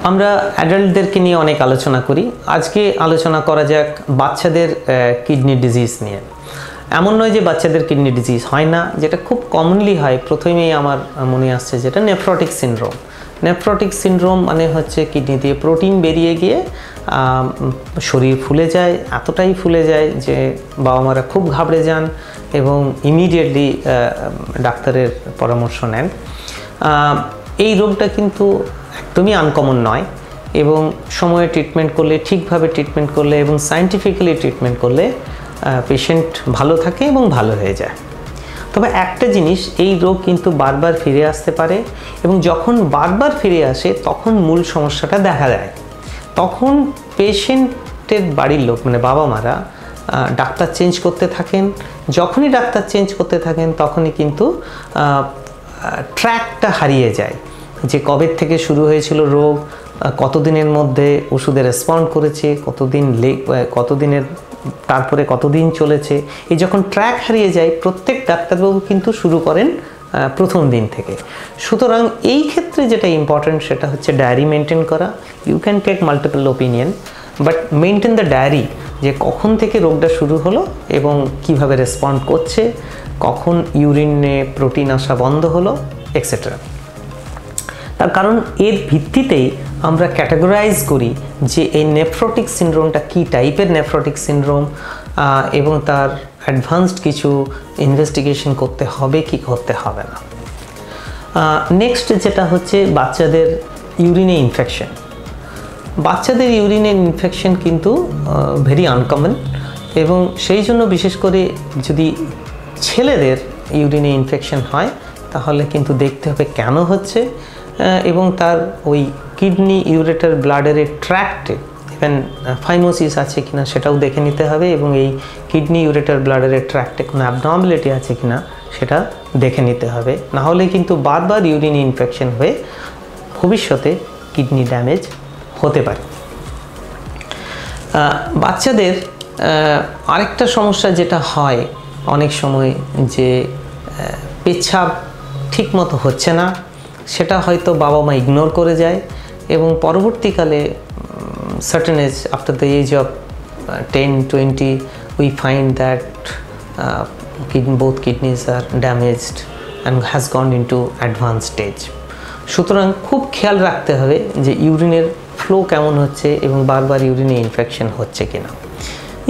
আমরা অ্যাডাল্টদেরকে নিয়ে অনেক আলোচনা করি, আজকে আলোচনা করা যাক বাচ্চাদের কিডনি ডিজিজ নিয়ে। এমন নয় যে বাচ্চাদের কিডনি ডিজিজ হয় না, যেটা খুব কমনলি হয় প্রথমেই আমার মনে আসছে যেটা নেফ্রোটিক সিনড্রোম। নেফ্রোটিক সিনড্রোম মানে হচ্ছে কিডনি দিয়ে প্রোটিন বেরিয়ে গিয়ে শরীর ফুলে যায়, এতটাই ফুলে যায় যে বাবা মারা খুব ঘাবড়ে যান এবং ইমিডিয়েটলি ডাক্তারের পরামর্শ নেন। এই রোগটা কিন্তু একদমই আনকমন নয় এবং সময়ে ট্রিটমেন্ট করলে, ঠিকভাবে ট্রিটমেন্ট করলে এবং সায়েন্টিফিক্যালি ট্রিটমেন্ট করলে পেশেন্ট ভালো থাকে এবং ভালো হয়ে যায়। তবে একটা জিনিস, এই রোগ কিন্তু বারবার ফিরে আসতে পারে এবং যখন বারবার ফিরে আসে তখন মূল সমস্যাটা দেখা দেয়। তখন পেশেন্টের বাড়ির লোক মানে বাবা মারা ডাক্তার চেঞ্জ করতে থাকেন। যখনই ডাক্তার চেঞ্জ করতে থাকেন তখনই কিন্তু ট্র্যাকটা হারিয়ে যায়, যে কবে থেকে শুরু হয়েছিল রোগ, কতদিনের মধ্যে ওষুধে রেসপন্ড করেছে, কতদিনের তারপরে কতদিন চলেছে। এই যখন ট্র্যাক হারিয়ে যায় প্রত্যেক ডাক্তারবাবু কিন্তু শুরু করেন প্রথম দিন থেকে। সুতরাং এই ক্ষেত্রে যেটা ইম্পর্ট্যান্ট সেটা হচ্ছে ডায়েরি মেনটেন করা। You can take multiple opinion but maintain the diary, যে কখন থেকে রোগটা শুরু হলো এবং কিভাবে রেসপন্ড করছে, কখন ইউরিনে প্রোটিন আসা বন্ধ হলো এক্সেট্রা। তার কারণ এর ভিত্তিতেই আমরা ক্যাটাগরাইজ করি যে এই নেফ্রোটিক সিনড্রোমটা কী টাইপের নেফ্রোটিক সিনড্রোম এবং তার অ্যাডভান্সড কিছু ইনভেস্টিগেশন করতে হবে কি করতে হবে না। নেক্সট যেটা হচ্ছে বাচ্চাদের ইউরিনে ইনফেকশন। বাচ্চাদের ইউরিনের ইনফেকশন কিন্তু ভেরি আনকমন এবং সেই জন্য বিশেষ করে যদি ছেলেদের ইউরিনে ইনফেকশন হয় তাহলে কিন্তু দেখতে হবে কেন হচ্ছে এবং তার ওই কিডনি ইউরেটার ব্লাডারের ট্র্যাক্টে ইভেন ফাইমোসিস আছে কিনা সেটাও দেখে নিতে হবে এবং এই কিডনি ইউরেটার ব্লাডারের ট্র্যাক্টে কোনো অ্যাবনর্মালিটি আছে কিনা সেটা দেখে নিতে হবে। না হলে কিন্তু বারবার ইউরিন ইনফেকশন হয়ে ভবিষ্যতে কিডনি ড্যামেজ হতে পারে। বাচ্চাদের আরেকটা সমস্যা যেটা হয় অনেক সময়, যে পেচ্ছাব ঠিকমতো হচ্ছে না, সেটা হয়তো বাবা মা ইগনোর করে যায় এবং পরবর্তীকালে certain age after the age of 10-20 we find that both kidneys are damaged and has gone into advanced stage. সুতরাং খুব খেয়াল রাখতে হবে যে ইউরিনের ফ্লো কেমন হচ্ছে এবং বারবার ইউরিনে ইনফেকশন হচ্ছে কিনা।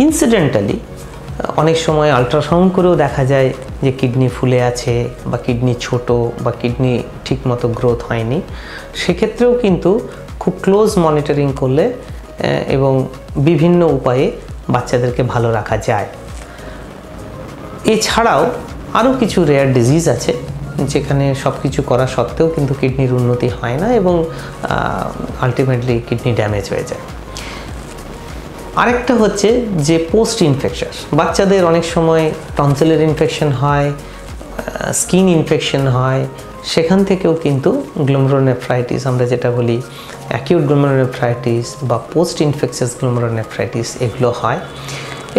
ইনসিডেন্টালি অনেক সময় আল্ট্রাসাউন্ড করেও দেখা যায় যে কিডনি ফুলে আছে বা কিডনি ছোট বা কিডনি ঠিকমতো গ্রোথ হয়নি। সেক্ষেত্রেও কিন্তু খুব ক্লোজ মনিটরিং করলে এবং বিভিন্ন উপায়ে বাচ্চাদেরকে ভালো রাখা যায়। এছাড়াও আরও কিছু রেয়ার ডিজিজ আছে যেখানে সব কিছু করা সত্ত্বেও কিন্তু কিডনির উন্নতি হয় না এবং আলটিমেটলি কিডনি ড্যামেজ হয়ে যায়। আরেকটা হচ্ছে যে পোস্ট ইনফেকশন, বাচ্চাদের অনেক সময় টনসিলের ইনফেকশন হয়, স্কিন ইনফেকশন হয়, সেখান থেকেও কিন্তু গ্লোমেরুলোনেফ্রাইটিস আমরা যেটা বলি অ্যাকিউট গ্লোমেরুলোনেফ্রাইটিস বা পোস্ট ইনফেকশাস গ্লোমেরুলোনেফ্রাইটিস এগুলো হয়।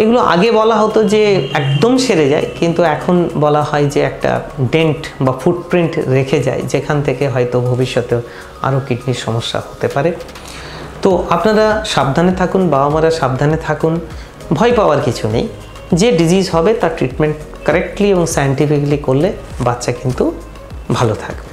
এগুলো আগে বলা হতো যে একদম সেরে যায়, কিন্তু এখন বলা হয় যে একটা ডেন্ট বা ফুটপ্রিন্ট রেখে যায়, যেখান থেকে হয়তো ভবিষ্যতে আরও কিডনির সমস্যা হতে পারে। তো আপনারা সাবধানে থাকুন, বাবা মারা সাবধানে থাকুন, ভয় পাওয়ার কিছু নেই। যে ডিজিজ হবে তার ট্রিটমেন্ট কারেক্টলি এবং সায়েন্টিফিক্যালি করলে বাচ্চা কিন্তু ভালো থাকবে।